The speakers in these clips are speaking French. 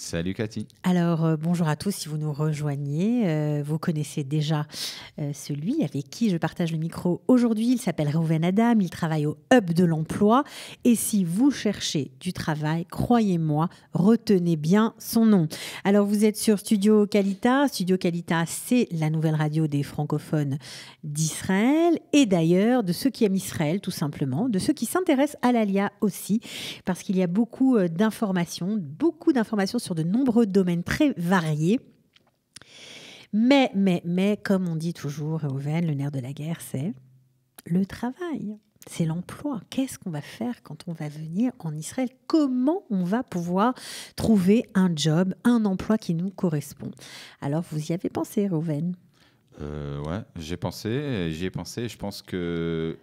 Salut Cathy. Alors, bonjour à tous, si vous nous rejoignez, vous connaissez déjà celui avec qui je partage le micro aujourd'hui. Il s'appelle Reuven Adam, il travaille au Hub de l'emploi. Et si vous cherchez du travail, croyez-moi, retenez bien son nom. Alors, vous êtes sur Studio Kalita. Studio Kalita, c'est la nouvelle radio des francophones d'Israël et d'ailleurs de ceux qui aiment Israël, tout simplement, de ceux qui s'intéressent à l'ALIA aussi, parce qu'il y a beaucoup d'informations sur de nombreux domaines très variés. Mais, comme on dit toujours, Reuven, le nerf de la guerre, c'est le travail, c'est l'emploi. Qu'est-ce qu'on va faire quand on va venir en Israël? Comment on va pouvoir trouver un job, un emploi qui nous correspond? Alors, vous y avez pensé, Reuven? Ouais, j'y ai pensé. Je pense qu'il ne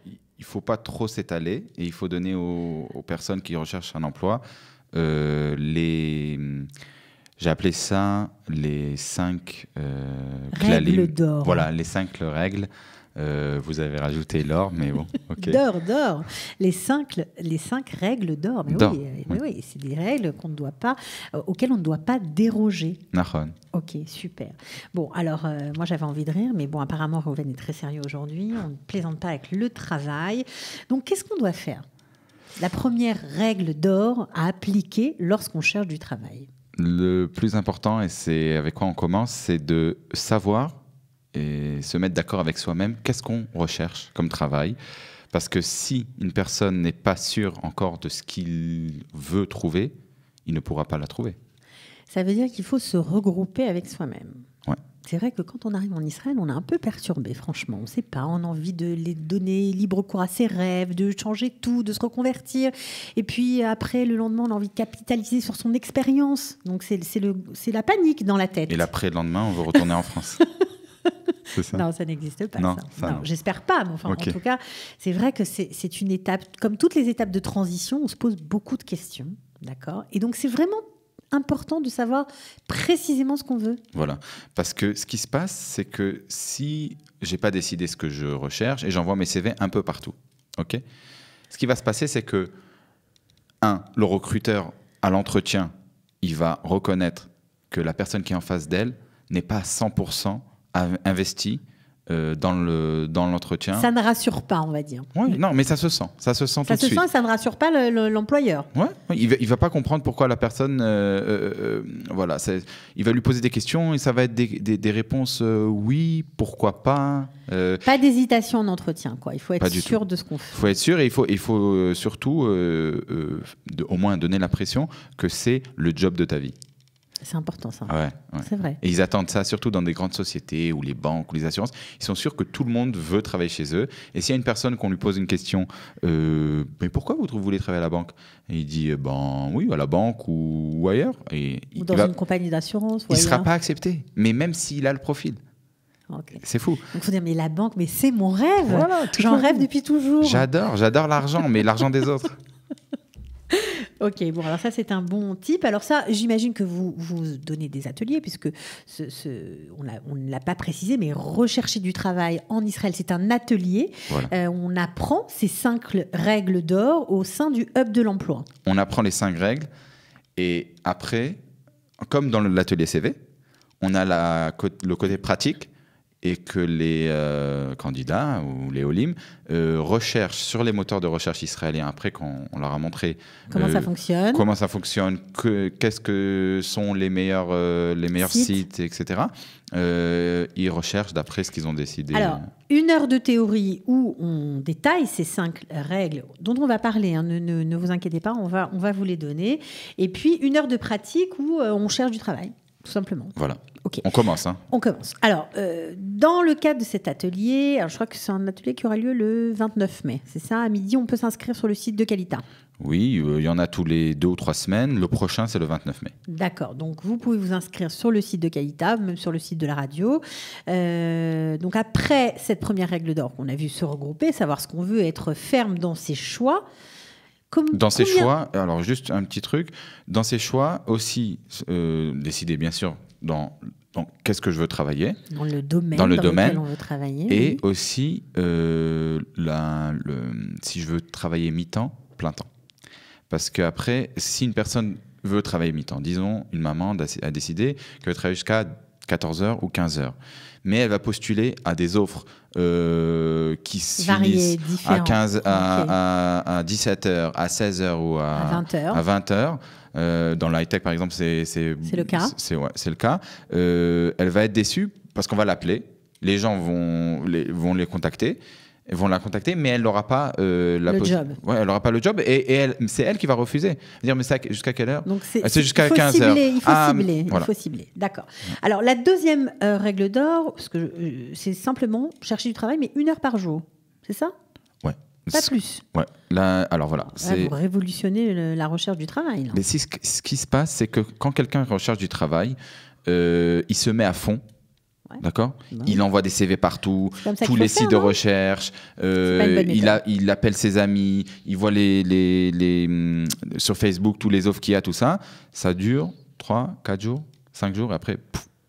faut pas trop s'étaler et il faut donner aux personnes qui recherchent un emploi j'ai appelé ça les 5 règles d'or. Voilà, les 5 règles. Vous avez rajouté l'or, mais bon, ok. D'or. Les 5 règles d'or. Mais oui, c'est des règles auxquelles on ne doit pas déroger. Nahon. Ok, super. Bon, alors, moi j'avais envie de rire, mais bon, apparemment, Reuven est très sérieux aujourd'hui. On ne plaisante pas avec le travail. Donc, qu'est-ce qu'on doit faire? La première règle d'or à appliquer lorsqu'on cherche du travail. Le plus important, et c'est avec quoi on commence, c'est de savoir et se mettre d'accord avec soi-même qu'est-ce qu'on recherche comme travail. Parce que si une personne n'est pas sûre encore de ce qu'il veut trouver, il ne pourra pas la trouver. Ça veut dire qu'il faut se regrouper avec soi-même. Ouais. C'est vrai que quand on arrive en Israël, on est un peu perturbé, franchement. On ne sait pas, on a envie de les donner libre cours à ses rêves, de changer tout, de se reconvertir. Et puis après, le lendemain, on a envie de capitaliser sur son expérience. Donc c'est la panique dans la tête. Et l'après-lendemain, on veut retourner en France. C'est ça? Non, ça n'existe pas. Non, non. J'espère pas. Mais enfin, okay. En tout cas, c'est vrai que c'est une étape, comme toutes les étapes de transition, on se pose beaucoup de questions. D'accord? Et donc, c'est vraiment important de savoir précisément ce qu'on veut. Voilà, parce que ce qui se passe, c'est que si j'ai pas décidé ce que je recherche et j'envoie mes CV un peu partout, ok, ce qui va se passer, c'est que le recruteur à l'entretien, il va reconnaître que la personne qui est en face d'elle n'est pas à 100% investie dans l'entretien. Ça ne rassure pas, on va dire. Oui, non, mais ça se sent. Ça se sent tout de suite. Et ça ne rassure pas l'employeur. Ouais, il va pas comprendre pourquoi la personne... voilà, il va lui poser des questions et ça va être des réponses oui, pourquoi pas. Pas d'hésitation en entretien, quoi. Il faut être sûr de ce qu'on fait. Il faut être sûr et il faut surtout au moins donner l'impression que c'est le job de ta vie. C'est important, ça. Ouais. C'est vrai. Et ils attendent ça surtout dans des grandes sociétés ou les banques ou les assurances. Ils sont sûrs que tout le monde veut travailler chez eux. Et s'il y a une personne qu'on lui pose une question, mais pourquoi vous voulez travailler à la banque? Et il dit, oui, à la banque ou ailleurs. Ou dans une compagnie d'assurance. Il ne sera pas accepté, mais même s'il a le profil. Okay. C'est fou. Donc il faut dire, mais la banque, mais c'est mon rêve. Voilà, j'en rêve depuis toujours. J'adore l'argent, mais l'argent des autres. Ok, bon, alors ça, c'est un bon type. Alors ça, j'imagine que vous donnez des ateliers, puisque on ne l'a pas précisé, mais rechercher du travail en Israël, c'est un atelier. Voilà. On apprend ces 5 règles d'or au sein du Hub de l'emploi. On apprend les 5 règles, et après, comme dans l'atelier CV, on a le côté pratique, et que les candidats ou les Olim recherchent sur les moteurs de recherche israéliens, après qu'on leur a montré comment ça fonctionne, qu'est-ce que sont les meilleurs sites, etc. Ils recherchent d'après ce qu'ils ont décidé. Alors, 1 heure de théorie où on détaille ces 5 règles dont on va parler, hein, ne vous inquiétez pas, on va vous les donner. Et puis 1 heure de pratique où on cherche du travail, tout simplement. Voilà. Okay. On commence. On commence. Alors, dans le cadre de cet atelier, je crois que c'est un atelier qui aura lieu le 29 mai. C'est ça, à midi, on peut s'inscrire sur le site de Kalita. Oui, il y en a tous les 2 ou 3 semaines. Le prochain, c'est le 29 mai. D'accord. Donc, vous pouvez vous inscrire sur le site de Kalita, même sur le site de la radio. Donc, après cette première règle d'or qu'on a vu se regrouper, savoir ce qu'on veut, être ferme dans ses choix. Dans ses choix, alors juste un petit truc, dans ses choix aussi, décider bien sûr dans qu'est-ce que je veux travailler, dans le domaine lequel on veut travailler, et oui. aussi si je veux travailler mi-temps, plein temps. Parce qu'après, si une personne veut travailler mi-temps. Disons, une maman a décidé qu'elle veut travailler jusqu'à 14h ou 15h. Mais elle va postuler à des offres qui se finissent à 17h, à 16h ou à 20h. Dans le high-tech, par exemple, c'est le cas. C'est le cas. Elle va être déçue parce qu'on va l'appeler. Les gens vont les contacter. Vont la contacter, mais elle n'aura pas le job. Ouais, elle n'aura pas le job et c'est elle qui va refuser. Dire, mais c'est jusqu'à quelle heure? Donc c'est jusqu'à 15h. Il faut cibler. D'accord. Alors, la deuxième règle d'or, c'est simplement chercher du travail, mais 1 heure par jour. C'est ça? Ouais. Pas plus. Ouais. Là, alors voilà. Vous révolutionnez la recherche du travail. Là. Mais ce qui se passe, c'est que quand quelqu'un recherche du travail, il se met à fond. Ouais. D'accord. Il envoie des CV partout, tous les sites de recherche. Il appelle ses amis, il voit sur Facebook tous les offres qu'il y a, tout ça. Ça dure 3, 4 jours, 5 jours. Et après,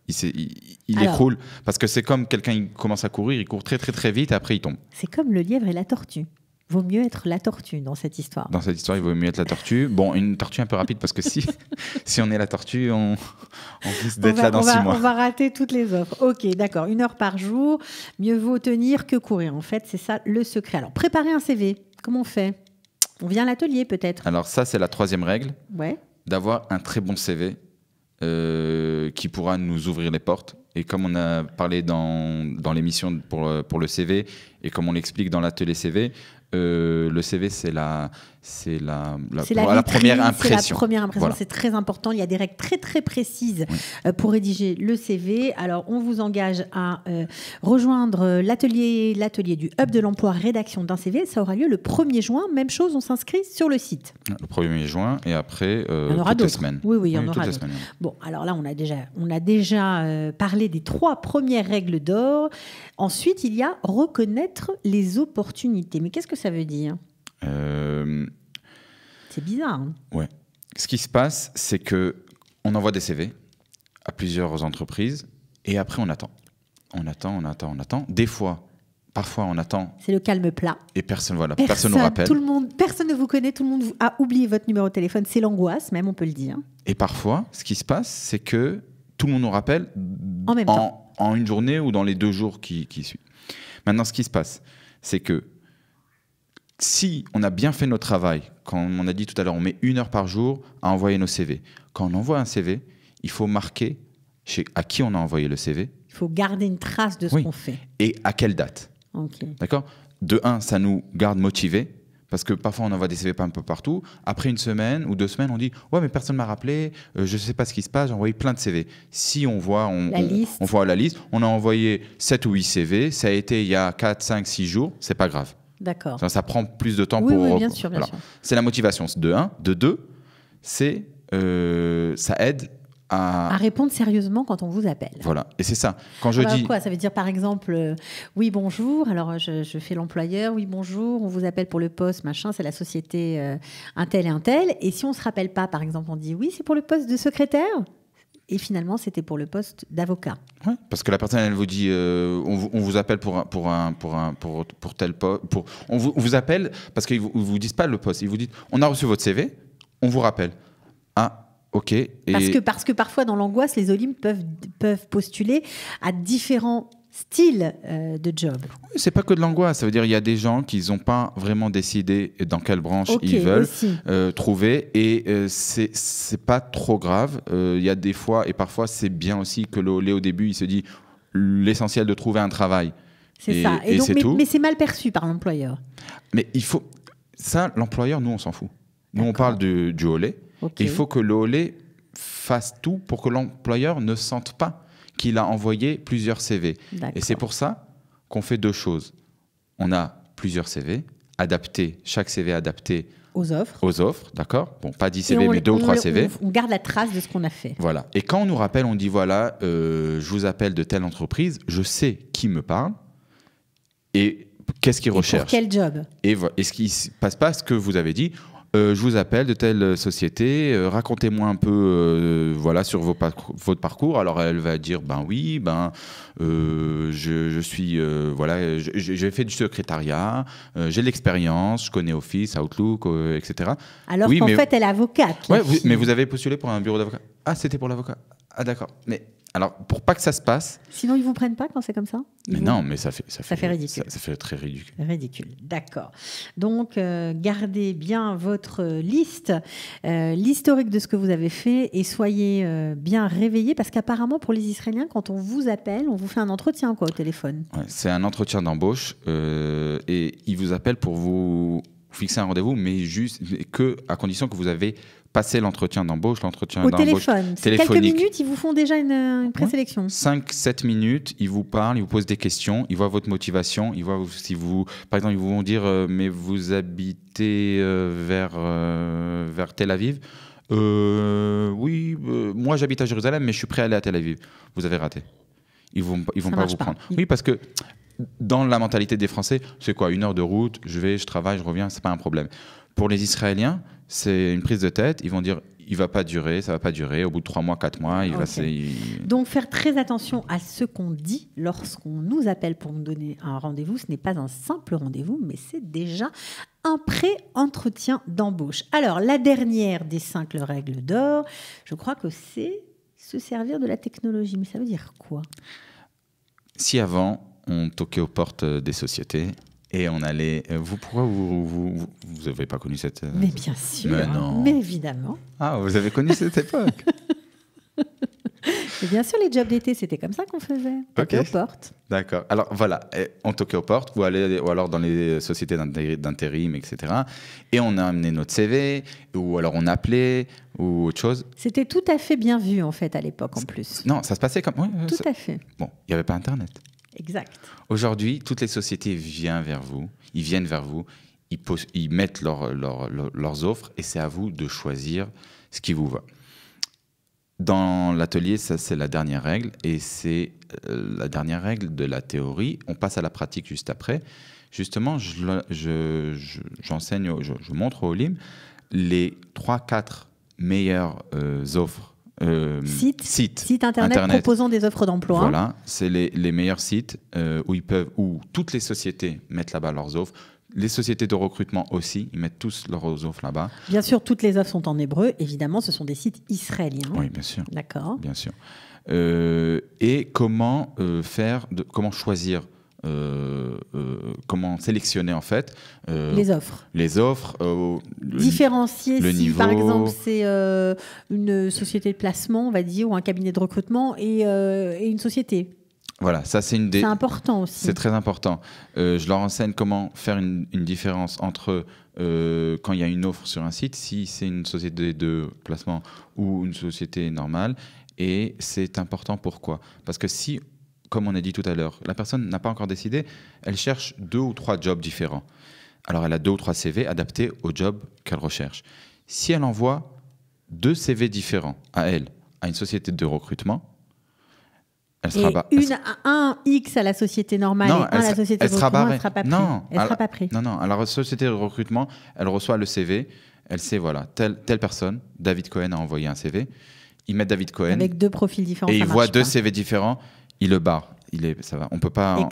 il écroule. Parce que c'est comme quelqu'un qui commence à courir, il court très très très vite, et après il tombe. C'est comme le lièvre et la tortue. Vaut mieux être la tortue dans cette histoire. Dans cette histoire, il vaut mieux être la tortue. Bon, une tortue un peu rapide parce que si on est la tortue, on risque d'être là dans 6 mois. On va rater toutes les offres. Ok, d'accord. 1 heure par jour. Mieux vaut tenir que courir. En fait, c'est ça le secret. Alors, préparer un CV. Comment on fait? On vient à l'atelier peut-être. Alors ça, c'est la 3e règle. Ouais. D'avoir un très bon CV qui pourra nous ouvrir les portes. Et comme on a parlé dans l'émission pour le CV et comme on l'explique dans l'atelier CV, le CV, c'est la première impression. Voilà. C'est très important. Il y a des règles très très précises pour rédiger le CV. Alors, on vous engage à rejoindre l'atelier du Hub de l'emploi rédaction d'un CV. Ça aura lieu le 1er juin. Même chose, on s'inscrit sur le site. Le 1er juin et après il y en aura toutes les semaines. Oui, il y en aura d'autres. Bon, alors là, on a déjà parlé des 3 premières règles d'or. Ensuite, il y a reconnaître les opportunités. Mais qu'est-ce que ça veut dire? C'est bizarre. Hein. Ouais. Ce qui se passe, c'est qu'on envoie des CV à plusieurs entreprises et après on attend. On attend. Parfois on attend. C'est le calme plat. Et personne nous rappelle. Personne ne vous connaît, tout le monde a oublié votre numéro de téléphone. C'est l'angoisse même, on peut le dire. Et parfois, ce qui se passe, c'est que tout le monde nous rappelle en même temps. En une journée ou dans les 2 jours qui suivent. Maintenant, ce qui se passe, c'est que si on a bien fait notre travail, quand on a dit tout à l'heure, on met 1 heure par jour à envoyer nos CV. Quand on envoie un CV, il faut marquer à qui on a envoyé le CV. Il faut garder une trace de ce qu'on fait. Et à quelle date. Okay. D'accord ? De 1, ça nous garde motivés. Parce que parfois, on envoie des CV un peu partout. Après 1 semaine ou 2 semaines, on dit « Ouais, mais personne ne m'a rappelé, je ne sais pas ce qui se passe, j'ai envoyé plein de CV. » Si on voit la liste, on a envoyé 7 ou 8 CV, ça a été il y a 4, 5, 6 jours, c'est pas grave. D'accord. Ça prend plus de temps pour... Oui, bien sûr. C'est la motivation, de 1. De 2, c'est ça aide à répondre sérieusement quand on vous appelle. Voilà, et c'est ça. Quand je dis... Quoi, ça veut dire par exemple, oui bonjour, alors je fais l'employeur, oui bonjour, on vous appelle pour le poste, machin, c'est la société un tel et un tel. Et si on ne se rappelle pas, par exemple, on dit oui, c'est pour le poste de secrétaire. Et finalement, c'était pour le poste d'avocat. Ouais, parce que la personne, elle vous dit, on vous appelle pour tel poste. On vous appelle parce qu'ils ne vous disent pas le poste. Ils vous disent, on a reçu votre CV, on vous rappelle. Ah, ok. Parce que parfois, dans l'angoisse, les Olympe peuvent postuler à différents styles de job. Oui, c'est pas que de l'angoisse. Ça veut dire qu'il y a des gens qui n'ont pas vraiment décidé dans quelle branche ils veulent trouver. Et c'est pas trop grave. Il y a des fois, et parfois, c'est bien aussi que l'olé au début, il se dit l'essentiel de trouver un travail. C'est ça. Et donc, mais c'est mal perçu par l'employeur. Mais il faut... Ça, l'employeur, nous, on s'en fout. Nous, on parle du olé. Okay. Il faut que le olé fasse tout pour que l'employeur ne sente pas qu'il a envoyé plusieurs CV. Et c'est pour ça qu'on fait 2 choses. On a plusieurs CV, chaque CV adapté aux offres, d'accord ? Bon, pas 10 CV, mais 2 ou 3 CV. On garde la trace de ce qu'on a fait. Voilà. Et quand on nous rappelle, on dit, voilà, je vous appelle de telle entreprise, je sais qui me parle et qu'est-ce qu'il recherche. Pour quel job ? Et ce qui ne se passe pas, ce que vous avez dit, Je vous appelle de telle société, racontez-moi un peu voilà, sur votre parcours. Alors elle va dire ben oui, je suis voilà, j'ai fait du secrétariat, j'ai de l'expérience, je connais Office, Outlook, etc. Alors oui, qu'en fait, elle est avocate. Ouais, mais vous avez postulé pour un bureau d'avocat. Ah, c'était pour l'avocat. Ah, d'accord. Mais alors, pour pas que ça se passe. Sinon, ils vous prennent pas quand c'est comme ça? Mais non, mais ça fait ridicule. Ça fait très ridicule. Ridicule, d'accord. Donc, gardez bien votre liste, l'historique de ce que vous avez fait et soyez bien réveillés parce qu'apparemment, pour les Israéliens, quand on vous appelle, on vous fait un entretien quoi, au téléphone. Ouais, c'est un entretien d'embauche et ils vous appellent pour vous fixer un rendez-vous, mais que à condition que vous avez passé l'entretien d'embauche, au téléphone. Quelques minutes, ils vous font déjà une présélection. Ouais. 5-7 minutes, ils vous parlent, ils vous posent des questions, ils voient votre motivation, ils voient si vous, par exemple, ils vont dire mais vous habitez vers Tel Aviv. Oui, moi j'habite à Jérusalem, mais je suis prêt à aller à Tel Aviv. Vous avez raté. Ils vont pas vous prendre. Oui, parce que dans la mentalité des Français, c'est quoi, 1 heure de route, je travaille, je reviens, c'est pas un problème. Pour les Israéliens, c'est une prise de tête. Ils vont dire, il va pas durer, ça va pas durer. Au bout de 3 mois, 4 mois, Donc faire très attention à ce qu'on dit lorsqu'on nous appelle pour nous donner un rendez-vous. Ce n'est pas un simple rendez-vous, mais c'est déjà un pré-entretien d'embauche. Alors la dernière des 5 règles d'or, je crois que c'est se servir de la technologie. Mais ça veut dire quoi? Si avant on toquait aux portes des sociétés. Et on allait. Pourquoi vous n'avez pas connu cette. Mais bien sûr. Mais non. Mais évidemment. Ah, vous avez connu cette époque. Et bien sûr, les jobs d'été, c'était comme ça qu'on faisait. Toquer aux portes. D'accord. Alors voilà, on toquait aux portes, ou alors dans les sociétés d'intérim, etc. Et on a amené notre CV, ou alors on appelait, ou autre chose. C'était tout à fait bien vu, en fait, à l'époque, en plus. Non, ça se passait comme. Ouais, tout à fait. Bon, il n'y avait pas Internet. Exact. Aujourd'hui, toutes les sociétés viennent vers vous, ils mettent leurs offres et c'est à vous de choisir ce qui vous va. Dans l'atelier, ça c'est la dernière règle et c'est la dernière règle de la théorie. On passe à la pratique juste après. Justement, j'enseigne, je montre au LIM les 3-4 meilleures offres. Sites internet proposant des offres d'emploi. Voilà, c'est les meilleurs sites où toutes les sociétés mettent là-bas leurs offres. Les sociétés de recrutement aussi, ils mettent tous leurs offres là-bas. Bien sûr, toutes les offres sont en hébreu. Évidemment, ce sont des sites israéliens. Oui, bien sûr. D'accord. Bien sûr. Et comment choisir comment sélectionner en fait les offres. Différencier le si niveau. Par exemple c'est une société de placement, on va dire, ou un cabinet de recrutement et une société. Voilà, ça c'est c'est important aussi. C'est très important. Je leur enseigne comment faire une différence entre quand il y a une offre sur un site, si c'est une société de placement ou une société normale. Et c'est important pourquoi? Parce que si, comme on a dit tout à l'heure, la personne n'a pas encore décidé, elle cherche 2 ou 3 jobs différents. Alors elle a 2 ou 3 CV adaptés au job qu'elle recherche. Si elle envoie 2 CV différents à une société de recrutement, elle sera un X à la société normale et un à la société de recrutement, elle ne sera pas prise. Elle sera pas prise. Non. Alors la société de recrutement, elle reçoit le CV, elle sait, voilà, telle personne, David Cohen a envoyé un CV, ils mettent David Cohen. Avec 2 profils différents. Et ils voient 2 CV différents, ils le barrent. Ça va. On peut pas,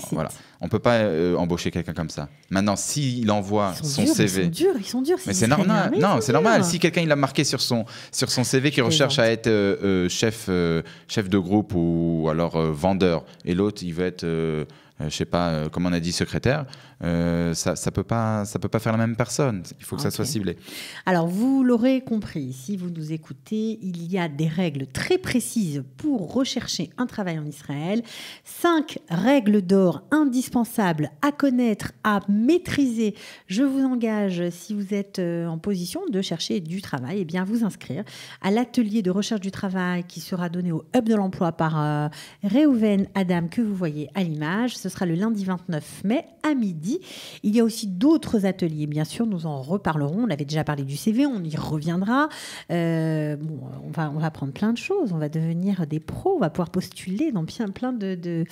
on peut pas embaucher quelqu'un comme ça. Maintenant, s'il envoie son CV, ils sont durs. Mais c'est normal. Non, c'est normal. Si quelqu'un il a marqué sur son CV qu'il recherche à être chef de groupe ou alors vendeur, et l'autre il veut être je sais pas, comme on a dit, secrétaire, ça peut pas faire la même personne. Il faut que ça soit ciblé. Alors, vous l'aurez compris, si vous nous écoutez, il y a des règles très précises pour rechercher un travail en Israël. 5 règles d'or indispensables à connaître, à maîtriser. Je vous engage, si vous êtes en position de chercher du travail, eh bien vous inscrire à l'atelier de recherche du travail qui sera donné au Hub de l'emploi par Reuven Adam, que vous voyez à l'image. Ce sera le lundi 29 mai à midi. dit. Il y a aussi d'autres ateliers, bien sûr, nous en reparlerons. On avait déjà parlé du CV, on y reviendra. On va apprendre plein de choses. On va devenir des pros, on va pouvoir postuler dans plein de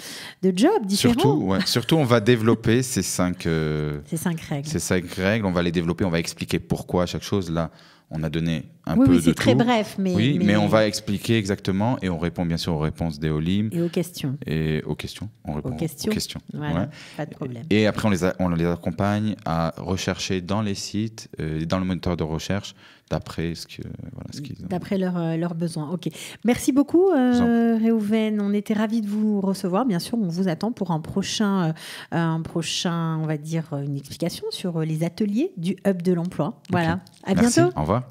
jobs différents. Surtout, on va développer ces 5 règles. Ces 5 règles, on va les développer, on va expliquer pourquoi chaque chose. Là, on a donné un peu de tout. C'est très bref. Mais on va expliquer exactement et on répond bien sûr aux réponses d'Éolim. Et aux questions. On répond aux questions. Voilà, pas de problème. Et après, on les accompagne à rechercher dans les sites, dans le moteur de recherche, d'après d'après leurs besoins. Ok. Merci beaucoup, Réhouven. On était ravis de vous recevoir. Bien sûr, on vous attend pour un prochain, on va dire, une explication sur les ateliers du Hub de l'emploi. Voilà. À bientôt. Au revoir.